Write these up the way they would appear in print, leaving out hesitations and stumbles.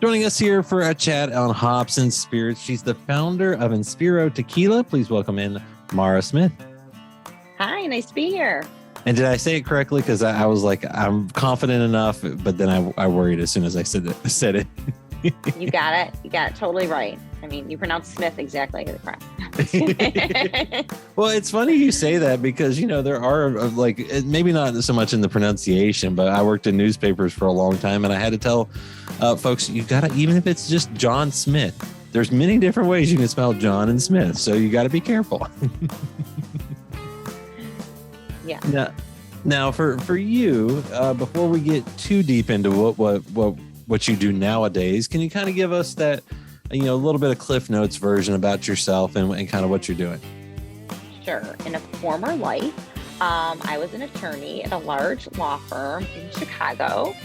Joining us here for a chat on hops and spirits, she's the founder of Inspiro Tequila. Please welcome in Mara Smith. Hi, nice to be here. And did I say it correctly? Because I was like, I'm confident enough, but then I worried as soon as I said it. You got it. You got it totally right. I mean, you pronounced Smith exactly correct. Well, it's funny you say that because, you know, there are like, maybe not so much in the pronunciation, but I worked in newspapers for a long time and I had to tell folks, you got to, even if it's just John Smith, there's many different ways you can spell John and Smith. So you got to be careful. Yeah. Now for you, before we get too deep into what you do nowadays, can you kind of give us that, a little bit of Cliff Notes version about yourself and kind of what you're doing? Sure. In a former life, I was an attorney at a large law firm in Chicago.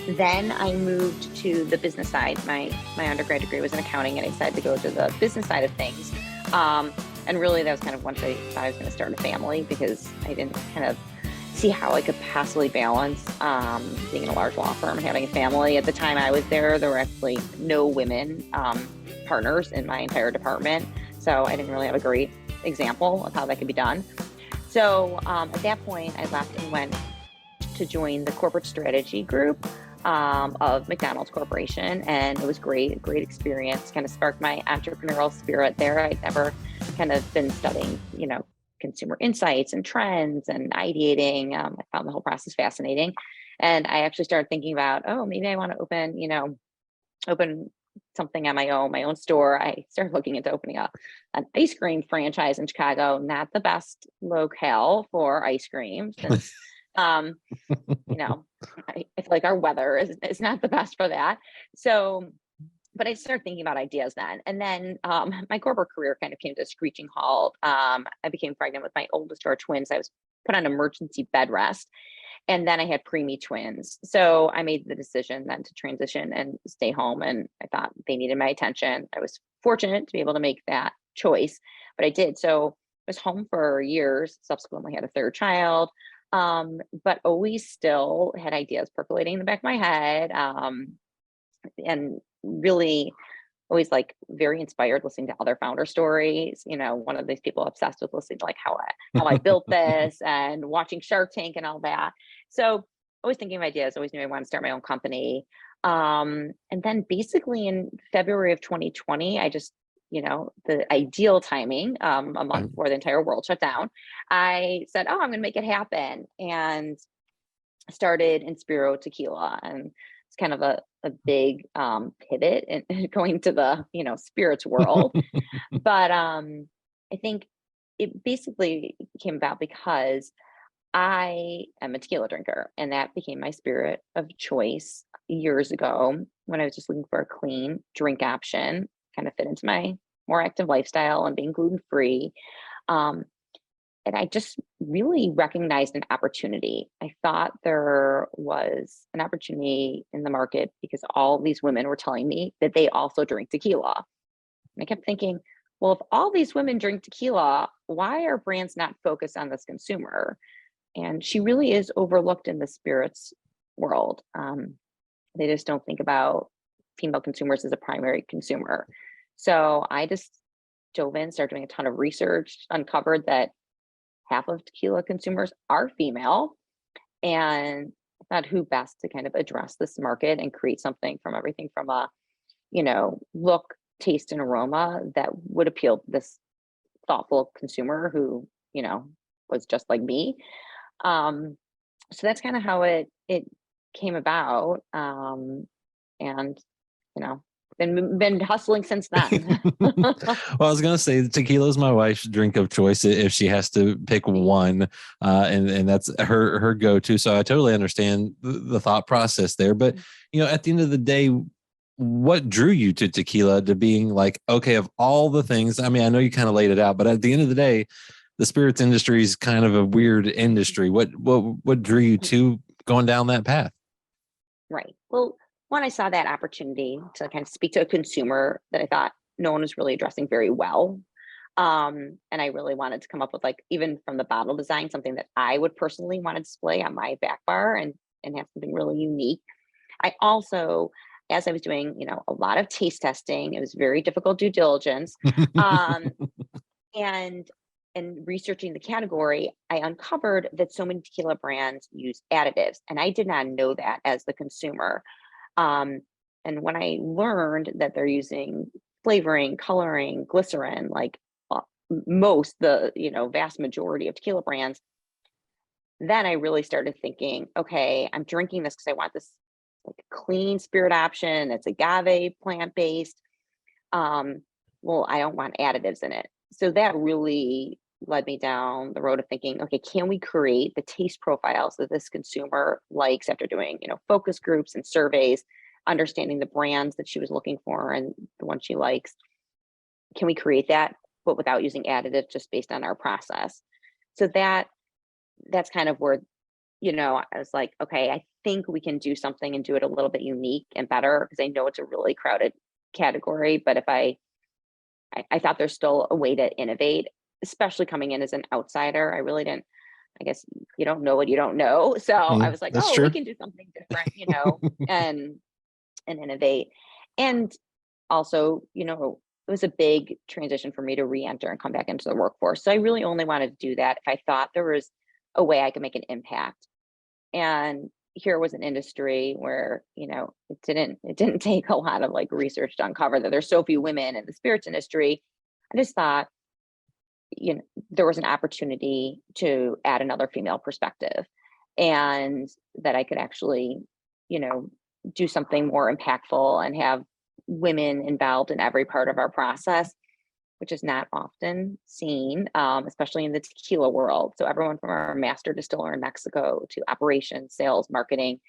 Then I moved to the business side. My undergrad degree was in accounting, and I decided to go to the business side of things. And really, that was kind of once I thought I was going to start a family, because I didn't kind of see how I could possibly balance being in a large law firm and having a family. At the time I was there were actually no women partners in my entire department. So I didn't really have a great example of how that could be done. So at that point, I left and went to join the corporate strategy group of McDonald's Corporation. And it was great, a great experience, kind of sparked my entrepreneurial spirit there. I'd never kind of been studying, consumer insights and trends and ideating. I found the whole process fascinating. And I actually started thinking about, maybe I want to open something on my own store. I started looking into opening up an ice cream franchise in Chicago. Not the best locale for ice cream, since I feel like our weather is not the best for that. So, but I started thinking about ideas then. And then my corporate career kind of came to a screeching halt. I became pregnant with my oldest of our twins. I was put on emergency bed rest. And then I had preemie twins. So I made the decision then to transition and stay home. And I thought they needed my attention. I was fortunate to be able to make that choice, but I did. So I was home for years, subsequently had a third child, but always still had ideas percolating in the back of my head. And really always like very inspired listening to other founder stories. One of these people obsessed with listening to like how I built this and watching Shark Tank and all that. So always thinking of ideas, always knew I wanted to start my own company. And then basically in February of 2020, I just, the ideal timing, a month before the entire world shut down, I said, I'm going to make it happen. And started Inspiro Tequila. And it's kind of a big pivot in going to the spirits world. But I think it basically came about because I am a tequila drinker, and that became my spirit of choice years ago when I was just looking for a clean drink option, kind of fit into my more active lifestyle and being gluten-free. And I just really recognized an opportunity. I thought there was an opportunity in the market because all these women were telling me that they also drink tequila. And I kept thinking, well, if all these women drink tequila, why are brands not focused on this consumer? And she really is overlooked in the spirits world. They just don't think about female consumers as a primary consumer. So I just dove in, started doing a ton of research, uncovered that half of tequila consumers are female, and I thought who best to kind of address this market and create something from everything from a, look, taste, and aroma that would appeal to this thoughtful consumer who, was just like me. So that's kind of how it came about. And, been hustling since then. Well, I was gonna say tequila is my wife's drink of choice if she has to pick one, and that's her go-to. So I totally understand the thought process there. But at the end of the day, what drew you to tequila, to being like, okay, of all the things? I mean, I know you kind of laid it out, but at the end of the day, the spirits industry is kind of a weird industry. What drew you to going down that path? Right. Well, one, I saw that opportunity to kind of speak to a consumer that I thought no one was really addressing very well. And I really wanted to come up with, like, even from the bottle design, something that I would personally want to display on my back bar and have something really unique. I also as I was doing, a lot of taste testing, it was very difficult due diligence. Um, and researching the category, I uncovered that so many tequila brands use additives, and I did not know that as the consumer. Um, and when I learned that they're using flavoring, coloring, glycerin, like uh, the vast majority of tequila brands, then I really started thinking, okay, I'm drinking this because I want this like clean spirit option. It's agave plant based. Well, I don't want additives in it. So that really led me down the road of thinking, okay, can we create the taste profiles that this consumer likes after doing, focus groups and surveys, understanding the brands that she was looking for and the ones she likes. Can we create that, but without using additives, just based on our process? So that's kind of where, I was like, okay, I think we can do something and do it a little bit unique and better, because I know it's a really crowded category. But if I thought there's still a way to innovate, especially coming in as an outsider. I really didn't, I guess you don't know what you don't know. So I was like, That's oh, we true. can do something different, and innovate. And also, it was a big transition for me to re-enter and come back into the workforce. So I really only wanted to do that if I thought there was a way I could make an impact. And here was an industry where, it didn't take a lot of like research to uncover that there's so few women in the spirits industry. I just thought, there was an opportunity to add another female perspective, and that I could actually, do something more impactful and have women involved in every part of our process, which is not often seen, especially in the tequila world. So everyone from our master distiller in Mexico to operations, sales, marketing,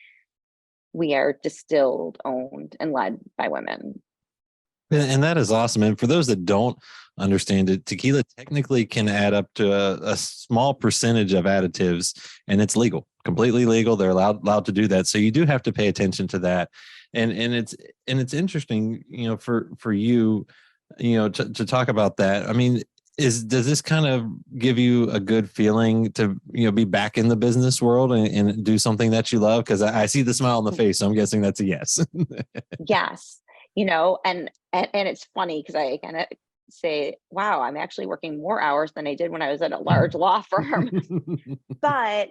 we are distilled, owned, and led by women. And that is awesome. And for those that don't understand it, tequila technically can add up to a small percentage of additives, and it's legal, completely legal. They're allowed to do that. So you do have to pay attention to that. And it's interesting, for you, to talk about that. I mean, does this kind of give you a good feeling to, be back in the business world and do something that you love? Because I see the smile on the face, so I'm guessing that's a yes. Yes, and it's funny because I kind of say, wow, I'm actually working more hours than I did when I was at a large law firm. but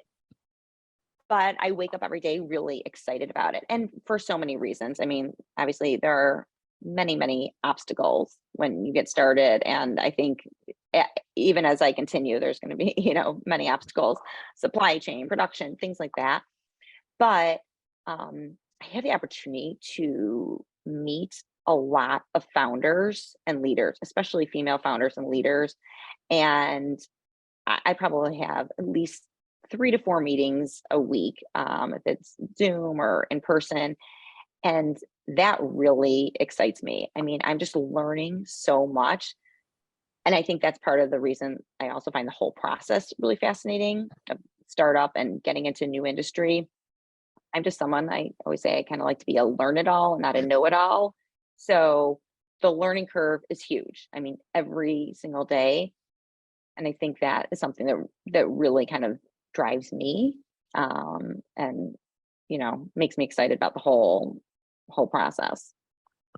I wake up every day really excited about it, and for so many reasons. I mean, obviously there are many, many obstacles when you get started, and I think even as I continue, there's going to be many obstacles, supply chain, production, things like that. But I had the opportunity to meet a lot of founders and leaders, especially female founders and leaders. And I probably have at least 3 to 4 meetings a week, if it's Zoom or in person. And that really excites me. I mean, I'm just learning so much. And I think that's part of the reason I also find the whole process really fascinating of startup and getting into a new industry. I'm just someone, I always say I kind of like to be a learn it all, not a know it all. So the learning curve is huge. I mean, every single day. And I think that is something that really kind of drives me, and makes me excited about the whole process.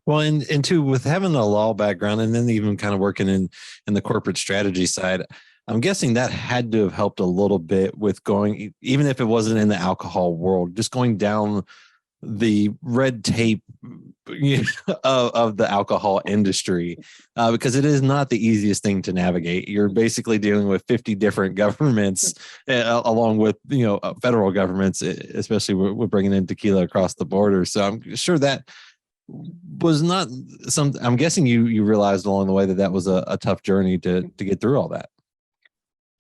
Well, and two, with having a law background and then even kind of working in the corporate strategy side, I'm guessing that had to have helped a little bit with going, even if it wasn't in the alcohol world, just going down the red tape of the alcohol industry, because it is not the easiest thing to navigate. You're basically dealing with 50 different governments, along with federal governments, especially with bringing in tequila across the border. So I'm sure that was not some. I'm guessing you realized along the way that was a tough journey to get through all that.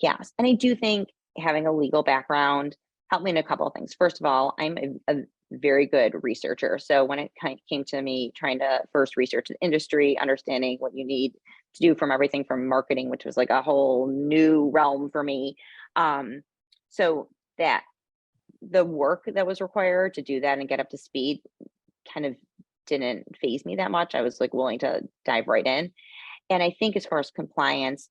Yes. And I do think having a legal background helped me in a couple of things. First of all, I'm a very good researcher. So when it kind of came to me trying to first research the industry, understanding what you need to do from everything from marketing, which was like a whole new realm for me. So that the work that was required to do that and get up to speed kind of didn't phase me that much. I was like willing to dive right in. And I think as far as compliance,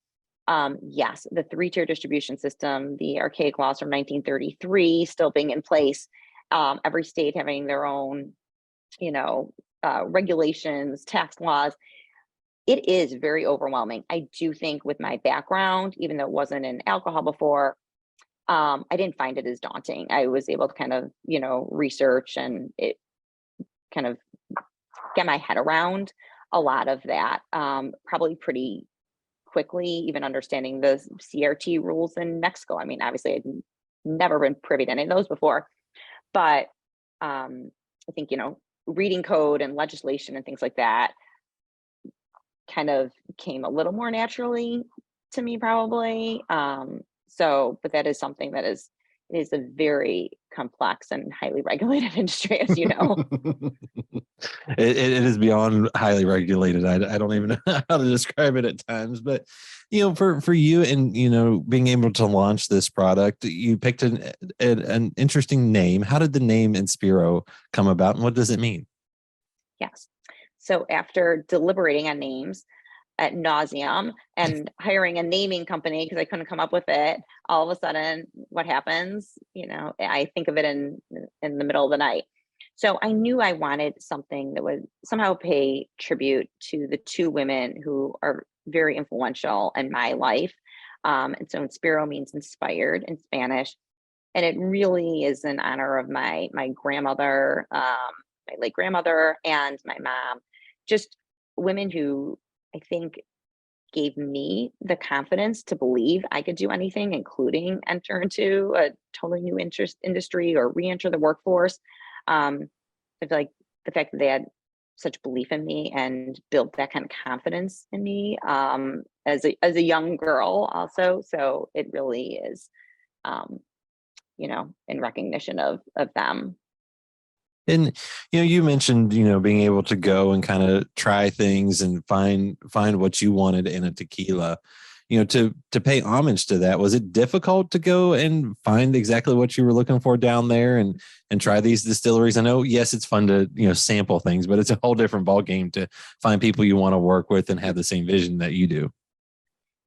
yes, the 3-tier distribution system, the archaic laws from 1933 still being in place, every state having their own, regulations, tax laws. It is very overwhelming. I do think with my background, even though it wasn't in alcohol before, I didn't find it as daunting. I was able to kind of, research and it kind of get my head around a lot of that, probably pretty quickly, even understanding the CRT rules in Mexico. I mean, obviously, I'd never been privy to any of those before, but I think, reading code and legislation and things like that kind of came a little more naturally to me, probably. But that is something that is a very complex and highly regulated industry, as you know. It is beyond highly regulated. I don't even know how to describe it at times, but for you and being able to launch this product, you picked an interesting name. How did the name Inspiro come about, and what does it mean? Yes. So after deliberating on names at nauseum and hiring a naming company because I couldn't come up with it, all of a sudden, what happens? I think of it in the middle of the night. So I knew I wanted something that would somehow pay tribute to the two women who are very influential in my life. And so Inspiro means inspired in Spanish. And it really is in honor of my grandmother, my late grandmother, and my mom, just women who I think gave me the confidence to believe I could do anything, including enter into a totally new industry or re-enter the workforce. I feel like the fact that they had such belief in me and built that kind of confidence in me, as a young girl also. So it really is, um, in recognition of them. And you mentioned being able to go and kind of try things and find what you wanted in a tequila. To pay homage to that, was it difficult to go and find exactly what you were looking for down there and try these distilleries? I know, yes, it's fun to sample things, but it's a whole different ball game to find people you want to work with and have the same vision that you do.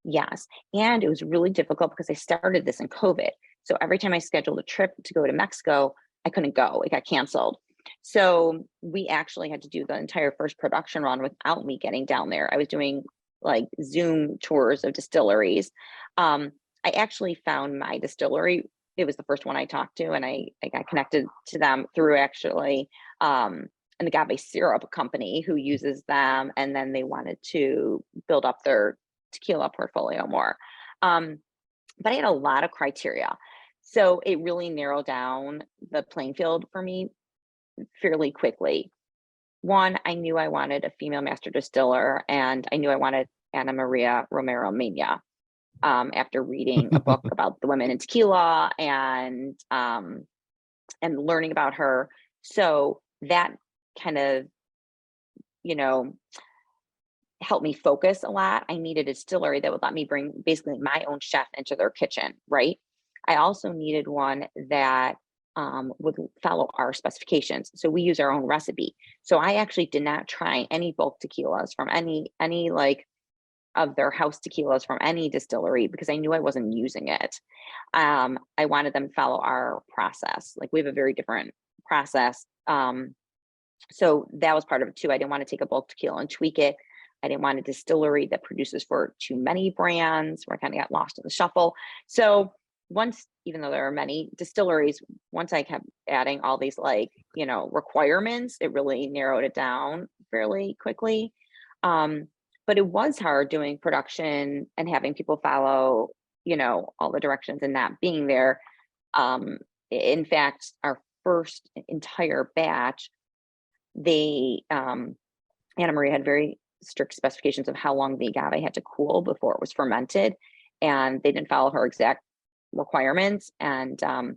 Yes. And it was really difficult because I started this in COVID. So every time I scheduled a trip to go to Mexico, I couldn't go. It got canceled. So we actually had to do the entire first production run without me getting down there. I was doing like Zoom tours of distilleries. I actually found my distillery. It was the first one I talked to, and I got connected to them through actually an agave syrup company who uses them. And then they wanted to build up their tequila portfolio more. But I had a lot of criteria. So it really narrowed down the playing field for me fairly quickly. One, I knew I wanted a female master distiller, and I knew I wanted Ana Maria Romero Mena. After reading a book about the women in tequila and learning about her, so that kind of you know helped me focus a lot. I needed a distillery that would let me bring basically my own chef into their kitchen, right? I also needed one that would follow our specifications. So we use our own recipe. So I actually did not try any bulk tequilas from any like of their house tequilas from any distillery because I knew I wasn't using it. I wanted them to follow our process. Like we have a very different process. So that was part of it too. I didn't want to take a bulk tequila and tweak it. I didn't want a distillery that produces for too many brands where I kind of got lost in the shuffle. So once, even though there are many distilleries, once I kept adding all these requirements, it really narrowed it down fairly quickly. But it was hard doing production and having people follow, all the directions and not being there. In fact, our first entire batch, Anna Maria had very strict specifications of how long the agave had to cool before it was fermented, and they didn't follow her exact requirements. And I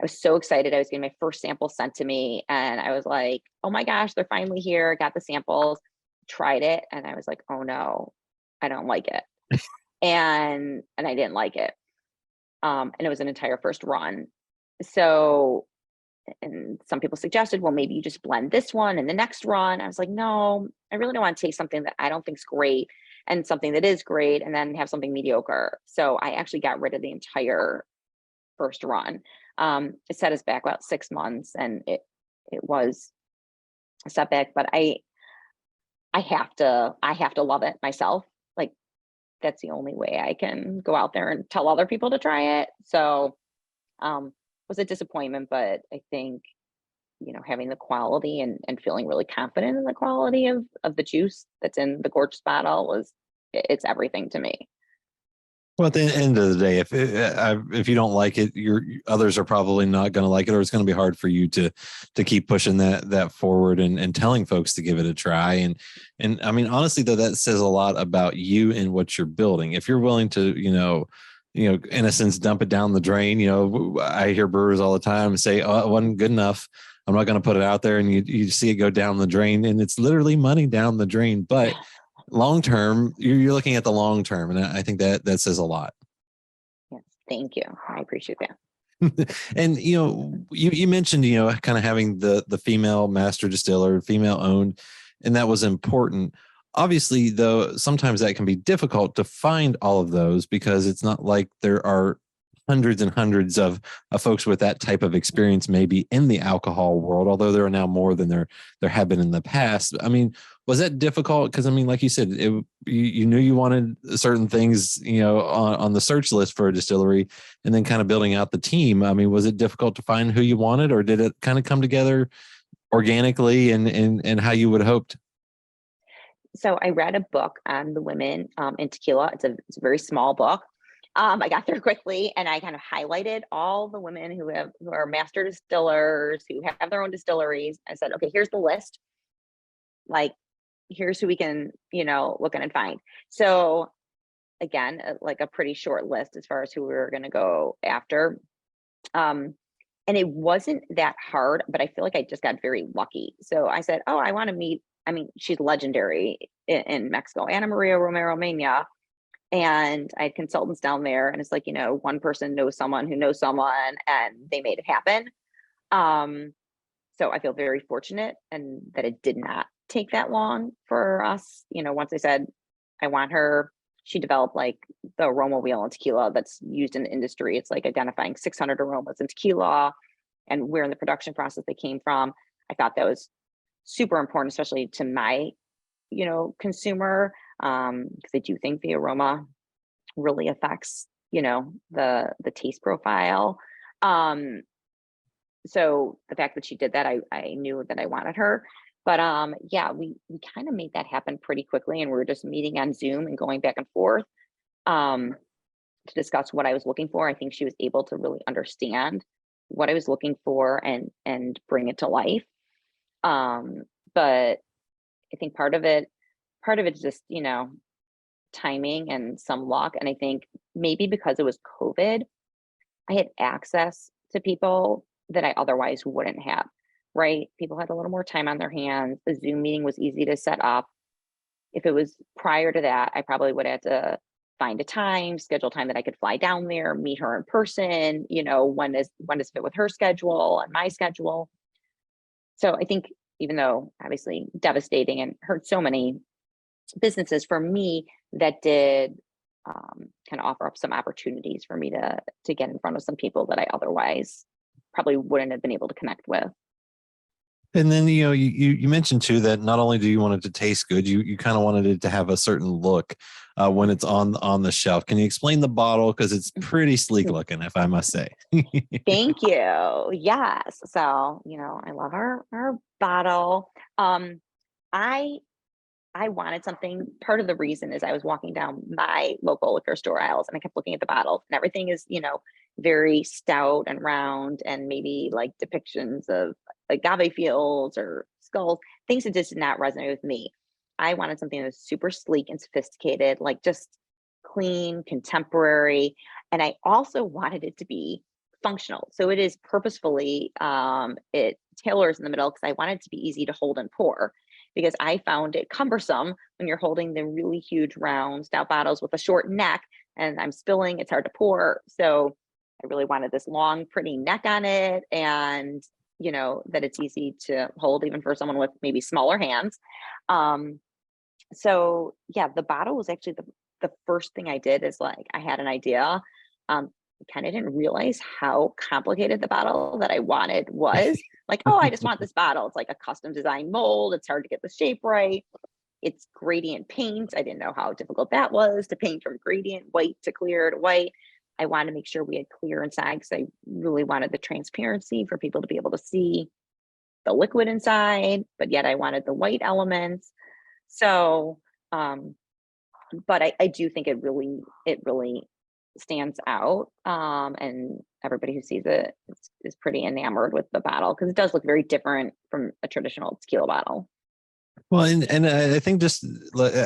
was so excited. I was getting my first sample sent to me, and I was like, "Oh my gosh, they're finally here!" Got the samples, tried it, and I was like, "Oh no, I don't like it," and I didn't like it. And it was an entire first run. So and some people suggested, well, maybe you just blend this one and the next run. I was like, no, I really don't want to take something that I don't think is great and something that is great and then have something mediocre. So I actually got rid of the entire first run. It set us back about 6 months, and it was setback, but I have to love it myself. Like, that's the only way I can go out there and tell other people to try it. So, um, was a disappointment, but I think, having the quality and feeling really confident in the quality of the juice that's in the gorgeous bottle it's everything to me. Well, at the end of the day, if you don't like it, your others are probably not going to like it, or it's going to be hard for you to keep pushing that forward and telling folks to give it a try. And I mean, honestly, though, that says a lot about you and what you're building. If you're willing to, in a sense, dump it down the drain. I hear brewers all the time say, "Oh, it wasn't good enough. I'm not going to put it out there," and you see it go down the drain, and it's literally money down the drain, but long term, you're looking at the long term, and I think that says a lot. Yes, thank you. I appreciate that. And you mentioned kind of having the female master distiller, female owned, and that was important. Obviously, though, sometimes that can be difficult to find all of those because it's not like there are hundreds and hundreds of folks with that type of experience maybe in the alcohol world, although there are now more than there have been in the past. I mean, was that difficult? Because I mean, like you said, you knew you wanted certain things, on the search list for a distillery, and then kind of building out the team. I mean, was it difficult to find who you wanted, or did it kind of come together organically and how you would have hoped? So I read a book on the women in tequila. It's a very small book. I got there quickly, and I kind of highlighted all the women who are master distillers, who have their own distilleries. I said, okay, here's the list. Like, here's who we can, look in and find. So again, like a pretty short list as far as who we were going to go after. And it wasn't that hard, but I feel like I just got very lucky. So I said, oh, I want to meet. I mean, she's legendary in Mexico, Ana Maria Romero Mena. And I had consultants down there, and it's like, one person knows someone who knows someone, and they made it happen. So I feel very fortunate and that it did not take that long for us. Once I said, I want her, she developed like the aroma wheel in tequila that's used in the industry. It's like identifying 600 aromas in tequila and where in the production process they came from. I thought that was super important, especially to my, consumer, because I do think the aroma really affects, the taste profile. So the fact that she did that, I knew that I wanted her. But yeah, we kind of made that happen pretty quickly, and we were just meeting on Zoom and going back and forth to discuss what I was looking for. I think she was able to really understand what I was looking for and bring it to life. But I think part of it is just, timing and some luck. And I think maybe because it was COVID, I had access to people that I otherwise wouldn't have, right? People had a little more time on their hands. The Zoom meeting was easy to set up. If it was prior to that, I probably would have to find a time, schedule time that I could fly down there, meet her in person, when does fit with her schedule and my schedule. So I think, even though obviously devastating and hurt so many businesses, for me, that did kind of offer up some opportunities for me to get in front of some people that I otherwise probably wouldn't have been able to connect with. And then you mentioned too that not only do you want it to taste good, you kind of wanted it to have a certain look when it's on the shelf. Can you explain the bottle, because it's pretty sleek looking, if I must say? Thank you. Yes. So I love our bottle. I wanted something. Part of the reason is I was walking down my local liquor store aisles, and I kept looking at the bottles, and everything is, very stout and round, and maybe like depictions of agave fields or skulls, things that just did not resonate with me. I wanted something that was super sleek and sophisticated, like just clean, contemporary. And I also wanted it to be functional. So it is purposefully, it tailors in the middle because I wanted it to be easy to hold and pour, because I found it cumbersome when you're holding the really huge round stout bottles with a short neck, and I'm spilling, it's hard to pour. So I really wanted this long, pretty neck on it, and that it's easy to hold even for someone with maybe smaller hands. So yeah, the bottle was actually the first thing I did. Is like, I had an idea. I kind of didn't realize how complicated the bottle that I wanted was. like, oh, I just want this bottle. It's like a custom design mold. It's hard to get the shape right. It's gradient paint. I didn't know how difficult that was to paint from gradient white to clear to white. I wanted to make sure we had clear inside because I really wanted the transparency for people to be able to see the liquid inside, but yet I wanted the white elements. So, but I do think it really stands out. And everybody who sees it is pretty enamored with the bottle because it does look very different from a traditional tequila bottle. Well, and I think just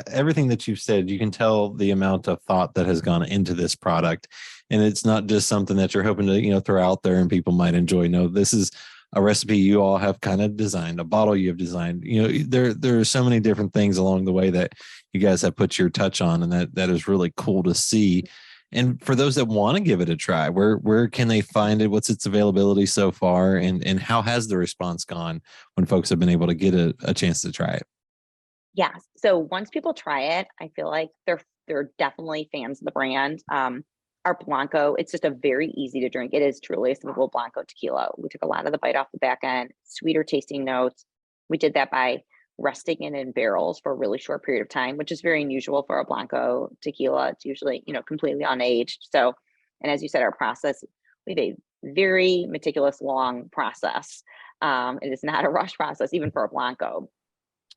everything that you've said, you can tell the amount of thought that has gone into this product, and it's not just something that you're hoping to throw out there and people might enjoy. No, this is a recipe you all have kind of designed, a bottle you have designed. There are so many different things along the way that you guys have put your touch on, and that is really cool to see. And for those that want to give it a try, where can they find it? What's its availability so far, and how has the response gone when folks have been able to get a chance to try it? Yeah. So once people try it, I feel like they're definitely fans of the brand. Our Blanco, it's just a very easy to drink. It is truly a simple Blanco tequila. We took a lot of the bite off the back end, sweeter tasting notes. We did that by resting it in barrels for a really short period of time, which is very unusual for a Blanco tequila. It's usually, completely unaged. So, and as you said, our process, we have a very meticulous, long process. It is not a rush process, even for a Blanco.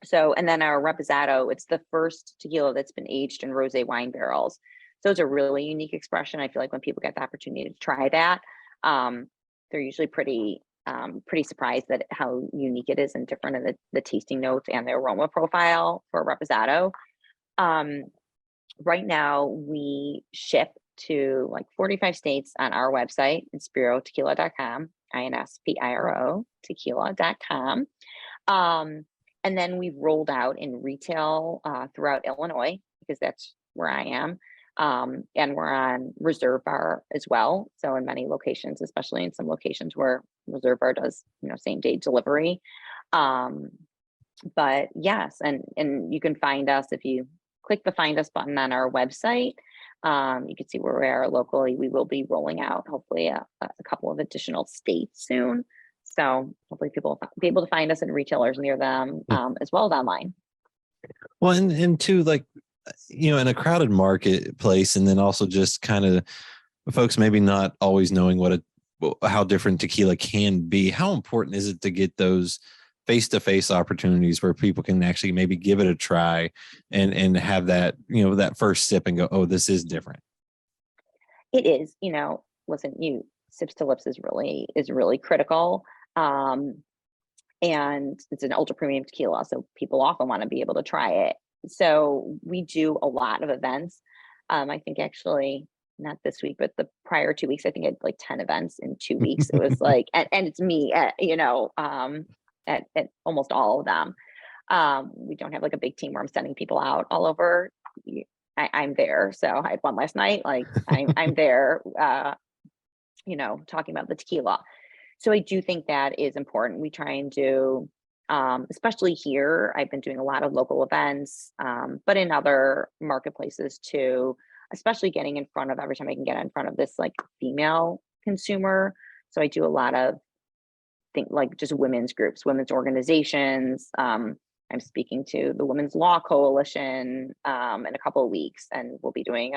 So, and then our Reposado, it's the first tequila that's been aged in rosé wine barrels. So it's a really unique expression. I feel like when people get the opportunity to try that, they're usually pretty surprised at how unique it is and different in the tasting notes and the aroma profile for Reposado. Right now we ship to like 45 states on our website, inspirotequila.com, INSPIRO tequila.com. And then we've rolled out in retail throughout Illinois because that's where I am. And we're on Reserve Bar as well. So in many locations, especially in some locations where Reserve Bar does, same day delivery. But yes, and you can find us if you click the Find Us button on our website. You can see where we are locally. We will be rolling out hopefully a couple of additional states soon. So hopefully people will be able to find us in retailers near them, as well as online. Well, and too, like, in a crowded marketplace, and then also just kind of folks maybe not always knowing how different tequila can be. How important is it to get those face-to-face opportunities where people can actually maybe give it a try and have that, that first sip and go, oh, this is different? It is, listen, sips to lips is really critical. And it's an ultra premium tequila, so people often want to be able to try it. So we do a lot of events. I think actually not this week, but the prior 2 weeks, I think I had like 10 events in 2 weeks. It was like, and it's me at almost all of them. We don't have like a big team where I'm sending people out all over. I'm there. So I had one last night. Like I'm there, talking about the tequila. So I do think that is important. We try and do, especially here, I've been doing a lot of local events, but in other marketplaces too, especially getting in front of, every time I can get in front of this like female consumer. So I do a lot of like just women's groups, women's organizations. I'm speaking to the Women's Law Coalition in a couple of weeks, and we'll be doing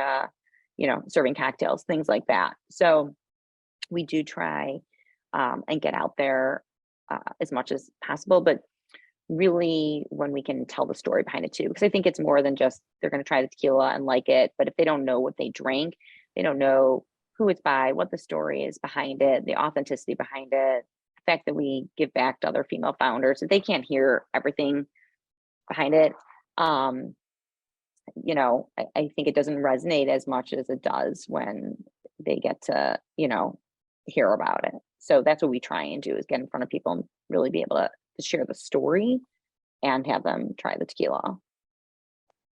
serving cocktails, things like that. So we do try and get out there as much as possible, but really when we can tell the story behind it too, because I think it's more than just they're going to try the tequila and like it, but if they don't know what they drink, they don't know who it's by, what the story is behind it, the authenticity behind it, the fact that we give back to other female founders, that they can't hear everything behind it. I think it doesn't resonate as much as it does when they get to, hear about it. So that's what we try and do, is get in front of people and really be able to share the story and have them try the tequila.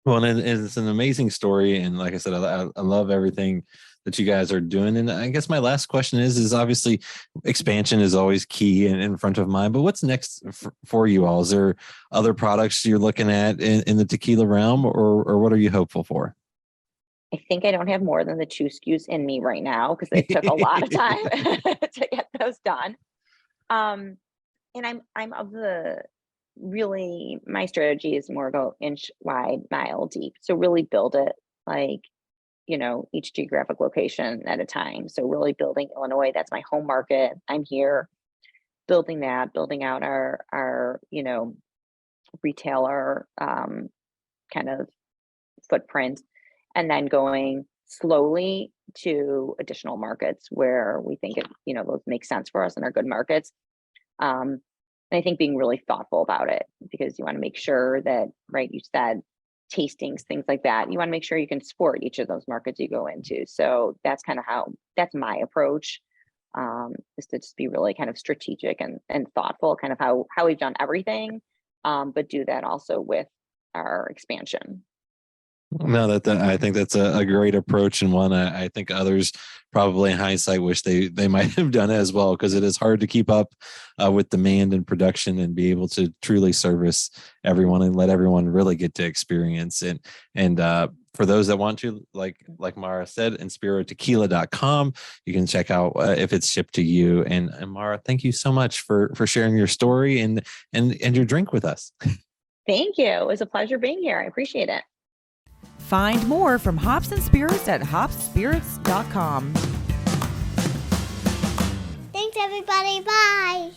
Well, and it's an amazing story. And like I said, I love everything that you guys are doing. And I guess my last question is obviously expansion is always key and in front of mind, but what's next for you all? Is there other products you're looking at in the tequila realm, or what are you hopeful for? I think I don't have more than the 2 SKUs in me right now because it took a lot of time to get those done. I'm of the really my strategy is more go inch wide, mile deep. So really build it like, each geographic location at a time. So really building Illinois, that's my home market. I'm here building that, building out our, retailer kind of footprint, and then going slowly to additional markets where we think those make sense for us and are good markets. Um, and I think being really thoughtful about it, because you want to make sure that, right, you said tastings, things like that. You want to make sure you can support each of those markets you go into. So that's kind of that's my approach, is to just be really kind of strategic and thoughtful, kind of how we've done everything, but do that also with our expansion. No, that I think that's a great approach, and one I think others probably in hindsight wish they might have done it as well, because it is hard to keep up with demand and production and be able to truly service everyone and let everyone really get to experience it. And for those that want to, like Mara said, inspirotequila.com, you can check out if it's shipped to you. And Mara, thank you so much for sharing your story and your drink with us. Thank you. It was a pleasure being here. I appreciate it. Find more from Hops and Spirits at hopspirits.com. Thanks, everybody. Bye.